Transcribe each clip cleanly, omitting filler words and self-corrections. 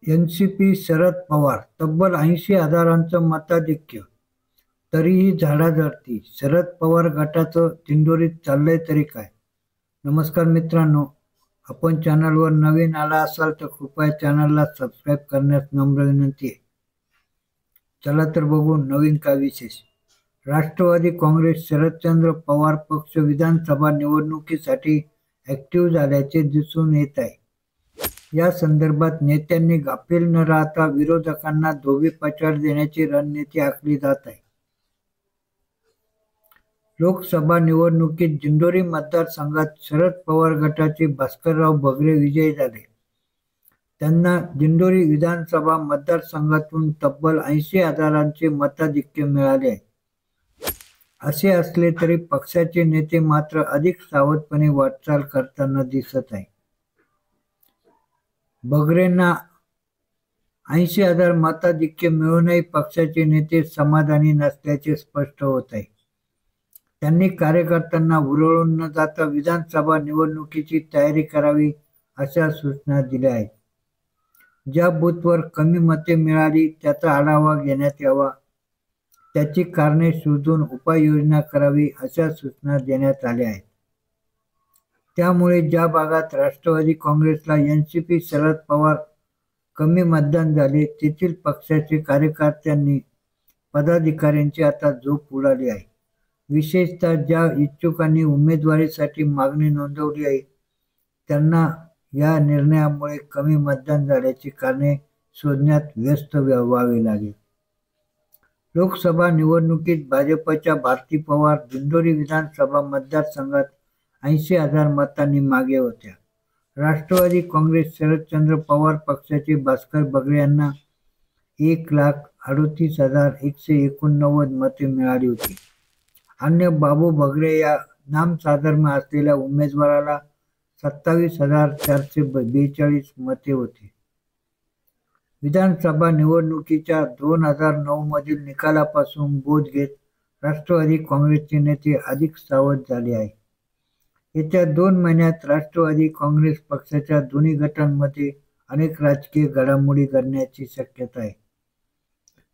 NCP Sharad Pawar तब्बल 80,000चं मताधिक्य, तरीही झाडाझडती. शरद पवार गटाचं दिंडोरीत चाललंय तरी काय? नमस्कार मित्रांनो, आपण चॅनलवर नवीन आला असाल तर कृपया चॅनलला सबस्क्राईब करण्यास नम्र विनंती आहे. चला तर बघू नवीन काय विशेष. राष्ट्रवादी काँग्रेस शरदचंद्र पवार पक्ष विधानसभा निवडणुकीसाठी ऍक्टिव्ह झाल्याचे दिसून येत आहे. या संदर्भात नेत्यांनी गाफील न राहता विरोधकांना धोबीपछाड देण्याची रणनीती आखली जात आहे. लोकसभा निवडणुकीत दिंडोरी मतदारसंघात शरद पवार गटाचे भास्करराव बगरे विजयी झाले. त्यांना दिंडोरी विधानसभा मतदारसंघातून तब्बल 80,000चे मताधिक्य मिळाले आहे. असे असले तरी पक्षाचे नेते मात्र अधिक सावधपणे वाटचाल करताना दिसत आहे. बगरेंना 80,000 मताधिक्य मिळूनही पक्षाचे नेते समाधानी नसल्याचे स्पष्ट होत आहे. त्यांनी कार्यकर्त्यांना हुरळून न जाता विधानसभा निवडणुकीची तयारी करावी अशा सूचना दिल्या आहेत. ज्या बूथवर कमी मते मिळाली त्याचा आढावा घेण्यात यावा, त्याची कारणे शोधून उपाययोजना करावी अशा सूचना देण्यात आल्या आहेत. त्यामुळे ज्या भागात राष्ट्रवादी काँग्रेसला एनसीपी शरद पवार कमी मतदान झाले तेथील पक्षाचे कार्यकर्त्यांनी पदाधिकाऱ्यांची आता झोप उडाली आहे. विशेषतः ज्या इच्छुकांनी उमेदवारीसाठी मागणी नोंदवली आहे त्यांना या निर्णयामुळे कमी मतदान झाल्याची कारणे शोधण्यात व्यस्त व्हावे लागेल. लोकसभा निवडणुकीत भाजपच्या भारती पवार दिंडोरी विधानसभा मतदारसंघात 80,000 मतांनी मागे होत्या. राष्ट्रवादी काँग्रेस शरदचंद्र पवार पक्षाचे भास्कर बगरे यांना 1,38,189 मते मिळाली होती. अन्य बाबू बगरे या नामसाधर्म्य असलेल्या उमेदवाराला 27,442 मते होती. विधानसभा निवडणुकीच्या 2009 मधील निकालापासून बोध घेत राष्ट्रवादी काँग्रेसचे नेते अधिक सावध झाले आहे. येत्या 2 महिन्यात राष्ट्रवादी काँग्रेस पक्षाच्या दोन्ही गटांमध्ये अनेक राजकीय घडामोडी घडण्याची शक्यता आहे.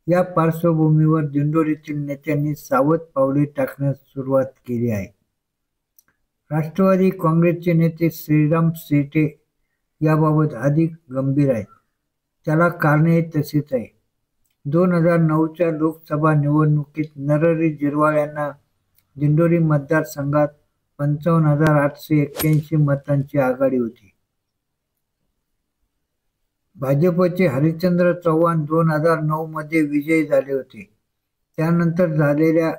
या पार्श्वभूमीवर दिंडोरीतील नेत्यांनी सावध पावले टाकण्यास सुरुवात केली आहे. राष्ट्रवादी काँग्रेसचे नेते श्रीराम शेटे याबाबत अधिक गंभीर आहेत. त्याला कारणे तशीच आहे. 2009च्या लोकसभा निवडणुकीत नरहरी झिरवाळ यांना दिंडोरी मतदारसंघात 55,881 मतांची आघाडी होती. भाजपचे हरिश्चंद्र चव्हाण 2009 मध्ये विजयी झाले होते. त्यानंतर झालेल्या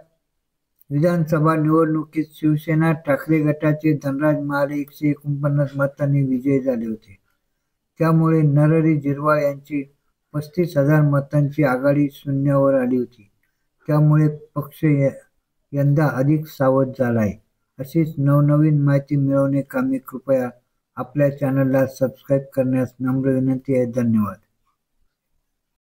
विधानसभा निवडणुकीत शिवसेना ठाकरे गटाचे धनराज महाले 149 मतांनी विजयी झाले होते. त्यामुळे नरहरी झिरवाळ यांची 35,000 मतांची आघाडी शून्यावर आली होती. त्यामुळे पक्ष यंदा अधिक सावध झाला आहे. अशीच नवनवीन माहिती मिळवण्याकामी कृपया आपल्या चॅनलला सबस्क्राईब करण्यास नम्र विनंती आहे. धन्यवाद.